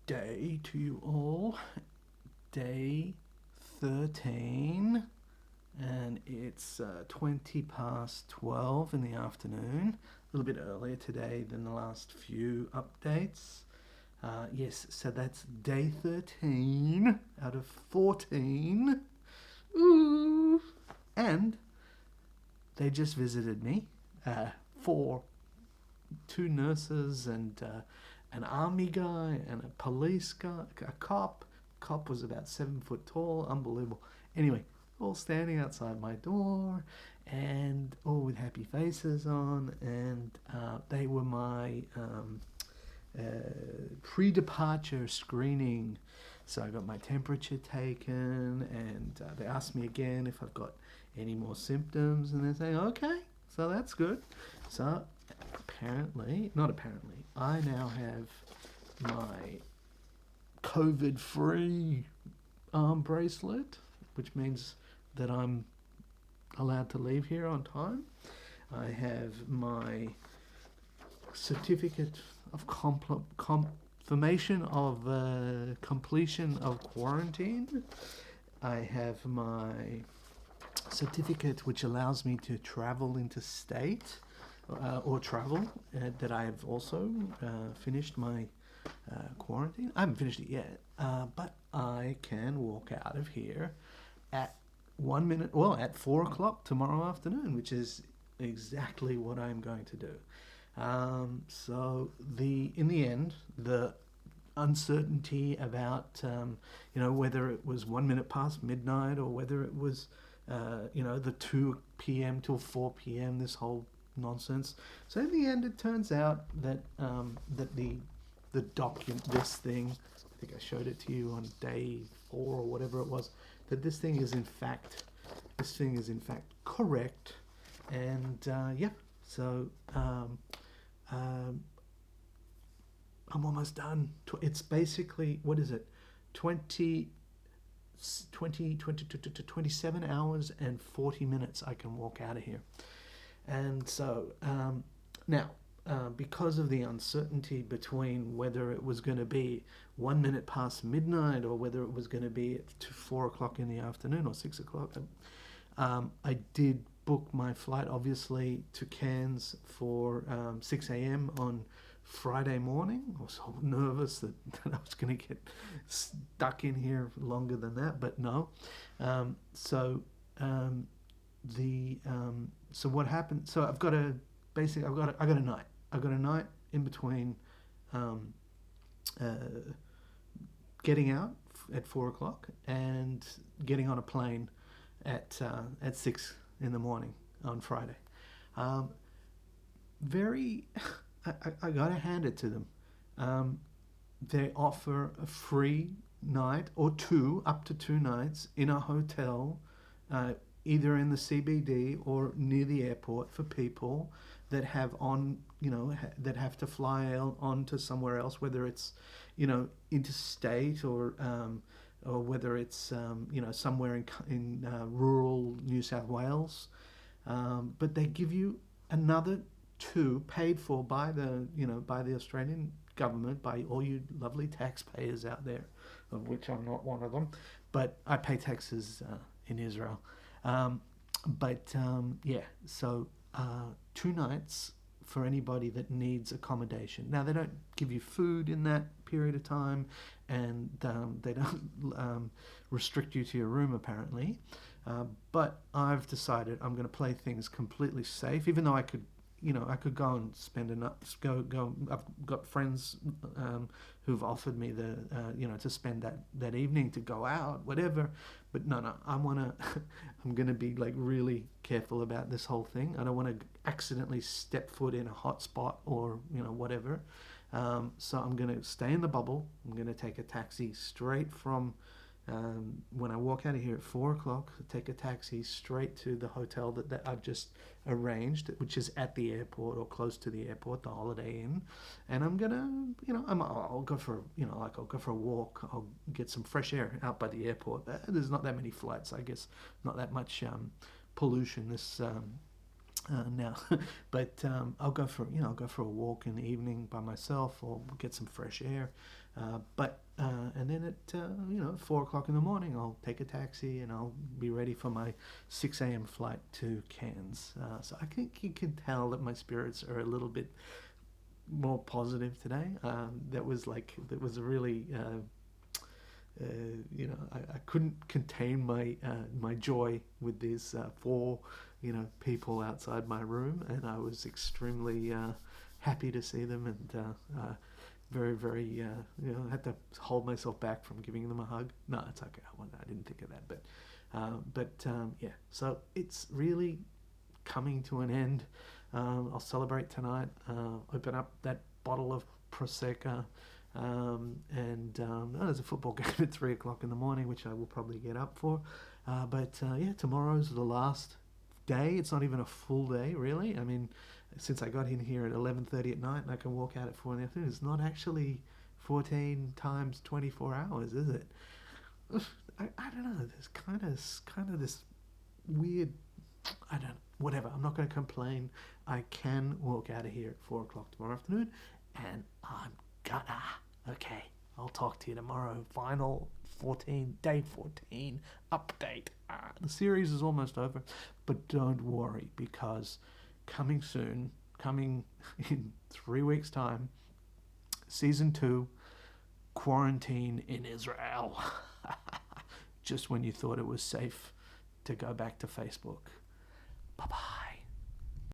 day to you all. Day 13, and it's 20 past 12 in the afternoon. A little bit earlier today than the last few updates. Yes, so that's day 13 out of 14. Ooh! And they just visited me. For two nurses and an army guy and a police guy, a cop. Cop was about 7 foot tall, unbelievable. Anyway, all standing outside my door, and all with happy faces on, and they were my pre-departure screening. So I got my temperature taken, and they asked me again if I've got any more symptoms, and they're saying, okay, so that's good. So I now have my COVID-free arm bracelet, which means that I'm allowed to leave here on time. I have my certificate of confirmation of completion of quarantine. I have my certificate which allows me to travel interstate or travel, that I have also finished my quarantine. I haven't finished it yet, but I can walk out of here at 4 o'clock tomorrow afternoon, which is exactly what I'm going to do. So in the end, the uncertainty about whether it was 1 minute past midnight or whether it was the 2 p.m. till 4 p.m. this whole nonsense. So in the end, it turns out that the document, this thing, I think I showed it to you on day 4 or whatever it was, that this thing is in fact correct. And so I'm almost done. It's basically, what is it, 27 hours and 40 minutes I can walk out of here. And so now, because of the uncertainty between whether it was going to be 1 minute past midnight or whether it was going to be at 4 o'clock in the afternoon or 6 o'clock, I did book my flight, obviously, to Cairns for 6 a.m. on Friday morning. I was so nervous that I was going to get stuck in here longer than that, but no. So what happened? So I got a night. I got a night in between getting out at 4 o'clock and getting on a plane at 6 in the morning on Friday. I gotta hand it to them. They offer a free night or two, up to 2 nights in a hotel, either in the CBD or near the airport, for people that have that have to fly on to somewhere else, whether it's interstate or whether it's somewhere in rural New South Wales, but they give you another 2 paid for by the Australian government, by all you lovely taxpayers out there, of which I'm not one of them, but I pay taxes in Israel. So 2 nights for anybody that needs accommodation. Now, they don't give you food in that period of time, and they don't restrict you to your room, apparently. But I've decided I'm going to play things completely safe, even though I could go and spend I've got friends who've offered me to spend that evening, to go out, whatever. But no, I'm going to be like really careful about this whole thing. I don't want to accidentally step foot in a hot spot or whatever. So I'm going to stay in the bubble. I'm going to take a taxi straight from when I walk out of here at 4 o'clock, take a taxi straight to the hotel that I've just arranged, which is at the airport or close to the airport, the Holiday Inn. And I'm gonna, I'll go for, I'll go for a walk. I'll get some fresh air out by the airport. There's not that many flights, I guess, not that much pollution now. But I'll go for a walk in the evening by myself or get some fresh air. And then at 4 o'clock in the morning, I'll take a taxi and I'll be ready for my 6 a.m. flight to Cairns. So I think you can tell that my spirits are a little bit more positive today. That was a really I couldn't contain my joy with these four people outside my room, and I was extremely happy to see them, and very very I had to hold myself back from giving them a hug. No, it's okay. I didn't think of that, but yeah. So it's really coming to an end. I'll celebrate tonight. Open up that bottle of Prosecco. There's a football game at 3 o'clock in the morning, which I will probably get up for. Tomorrow's the last day. It's not even a full day, really. I mean, since I got in here at 11:30 at night and I can walk out at 4 in the afternoon, it's not actually 14 times 24 hours, is it? I don't know. There's kind of this weird. I don't. Whatever. I'm not going to complain. I can walk out of here at 4 o'clock tomorrow afternoon, and I'm gonna. Okay, I'll talk to you tomorrow. Final 14, day 14 update. The series is almost over, but don't worry, because coming soon, coming in 3 weeks' time, season 2, quarantine in Israel. Just when you thought it was safe to go back to Facebook. Bye-bye.